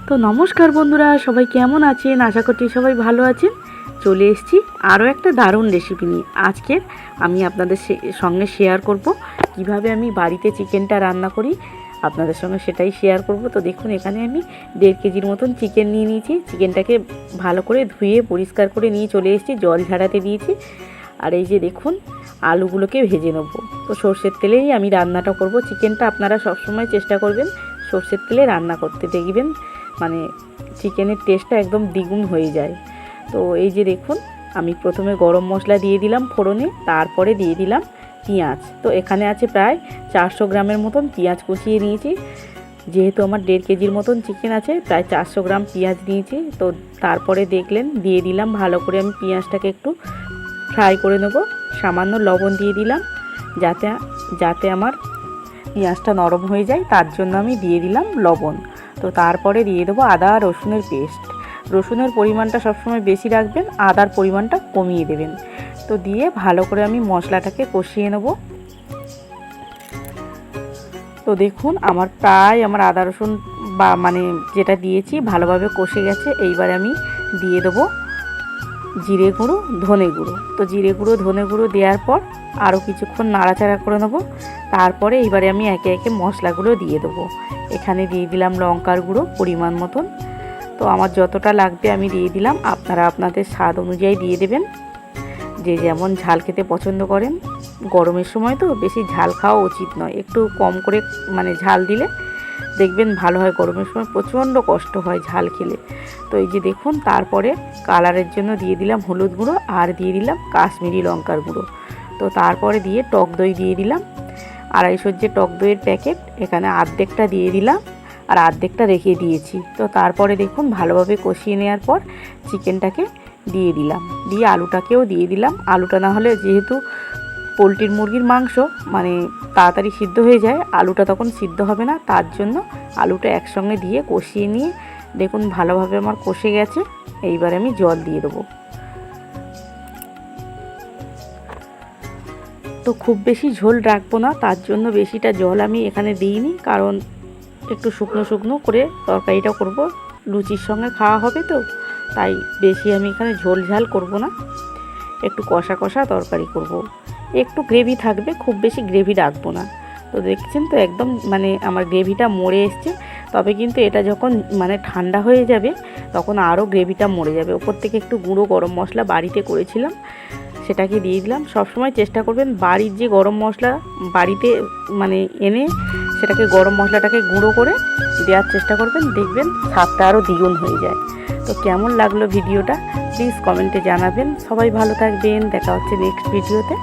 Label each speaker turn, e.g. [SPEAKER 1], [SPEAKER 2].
[SPEAKER 1] তো নমস্কার বন্ধুরা, সবাই কেমন আছেন? আশা করছি সবাই ভালো আছেন। চলে এসেছি আরও একটা দারুণ রেসিপি নিয়ে। আজকের আমি আপনাদের সঙ্গে শেয়ার করব কিভাবে আমি বাড়িতে চিকেনটা রান্না করি, আপনাদের সঙ্গে সেটাই শেয়ার করব। তো দেখুন, এখানে আমি 1.5 কেজির মতন চিকেন নিয়ে নিয়েছি। চিকেনটাকে ভালো করে ধুয়ে পরিষ্কার করে নিয়ে চলে এসেছি, জল ঝাড়াতে দিয়েছি। আর এই যে দেখুন, আলুগুলোকে ভেজে নেব। তো সর্ষের তেলেই আমি রান্নাটা করব। চিকেনটা আপনারা সবসময় চেষ্টা করবেন সর্ষের তেলে রান্না করতে, দেখবেন মানে চিকেনের টেস্টটা একদম দ্বিগুণ হয়ে যায়। তো এই যে দেখুন, আমি প্রথমে গরম মশলা দিয়ে দিলাম ফোড়নে, তারপরে দিয়ে দিলাম পেঁয়াজ। তো এখানে আছে প্রায় 400 গ্রামের মতন পেঁয়াজ কষিয়ে নিয়েছি। যেহেতু আমার 1.5 কেজির মতন চিকেন আছে, প্রায় 400 গ্রাম পেঁয়াজ নিয়েছি। তো তারপরে দেখলেন দিয়ে দিলাম ভালো করে আমি পেঁয়াজটাকে একটু ফ্রাই করে নেব। সামান্য লবণ দিয়ে দিলাম যাতে যাতে আমার পেঁয়াজটা নরম হয়ে যায়, তার জন্য আমি দিয়ে দিলাম লবণ। তো তারপরে দিয়ে দেবো আদা রসুনের পেস্ট। রসুনের পরিমাণটা সবসময় বেশি রাখবেন, আদার পরিমাণটা কমিয়ে দেবেন। তো দিয়ে ভালো করে আমি মশলাটাকে কষিয়ে নেব। তো দেখুন, আমার আদা রসুন যেটা দিয়েছি ভালোভাবে কষে গেছে। এইবারে আমি দিয়ে দেবো জিরে গুঁড়ো, ধনে গুঁড়ো। তো জিরে গুঁড়ো, ধনে গুঁড়ো দেওয়ার পর আরও কিছুক্ষণ নাড়াচাড়া করে নেবো। তারপরে এইবারে আমি একে একে মশলাগুলো দিয়ে দেবো। এখানে দিয়ে দিলাম লঙ্কার গুঁড়ো পরিমাণ মতন। তো আমার যতটা লাগবে আমি দিয়ে দিলাম, আপনারা আপনাদের স্বাদ অনুযায়ী দিয়ে দেবেন, যে যেমন ঝাল খেতে পছন্দ করেন। গরমের সময় তো বেশি ঝাল খাওয়া উচিত নয়, একটু কম করে ঝাল দিলে দেখবেন ভালো হয়। গরমের সময় প্রচণ্ড কষ্ট হয় ঝাল খেলে। তো এই যে দেখুন, তারপরে কালারের জন্য দিয়ে দিলাম হলুদ গুঁড়ো, আর দিয়ে দিলাম কাশ্মীরি লঙ্কার গুঁড়ো। তো তারপরে দিয়ে টক দই দিয়ে দিলাম। 250 যে টক দইয়ের প্যাকেট, এখানে অর্ধেকটা দিয়ে দিলাম আর অর্ধেকটা রেখে দিয়েছি। তো তারপরে দেখুন, ভালোভাবে কষিয়ে নেওয়ার পর চিকেনটাকে দিয়ে দিলাম, দিয়ে আলুটাকেও দিয়ে দিলাম। আলুটা না হলে, যেহেতু পোলট্রির মুরগির মাংস তাড়াতাড়ি সিদ্ধ হয়ে যায়, আলুটা তখন সিদ্ধ হবে না, তার জন্য আলুটা একসঙ্গে দিয়ে কষিয়ে নিয়ে দেখুন ভালোভাবে আমার কষে গেছে। এইবার আমি জল দিয়ে দেবো। তো খুব বেশি ঝোল রাখবো না, তার জন্য বেশিটা জল আমি এখানে দিইনি, কারণ একটু শুকনো শুকনো করে তরকারিটা করব, লুচির সঙ্গে খাওয়া হবে। তো তাই বেশি আমি এখানে ঝোল ঝাল করব না, একটু কষা কষা তরকারি করব। একটু গ্রেভি থাকবে, খুব বেশি গ্রেভি রাখবো না। তো দেখছেন তো একদম আমার গ্রেভিটা মরে এসছে। তবে কিন্তু এটা যখন ঠান্ডা হয়ে যাবে, তখন আরও গ্রেভিটা মরে যাবে। ওপর থেকে একটু গুঁড়ো গরম মশলা বাড়িতে করেছিলাম, সেটাকে দিয়ে দিলাম। সবসময় চেষ্টা করবেন বাড়ির যে গরম মশলা বাড়িতে এনে সেটাকে গরম মশলাটাকে গুঁড়ো করে দেওয়ার চেষ্টা করবেন, দেখবেন স্বাদটা আরও দ্বিগুণ হয়ে যায়। তো কেমন লাগলো ভিডিওটা প্লিজ কমেন্টে জানাবেন। সবাই ভালো থাকবেন, দেখা হচ্ছে নেক্সট ভিডিওতে।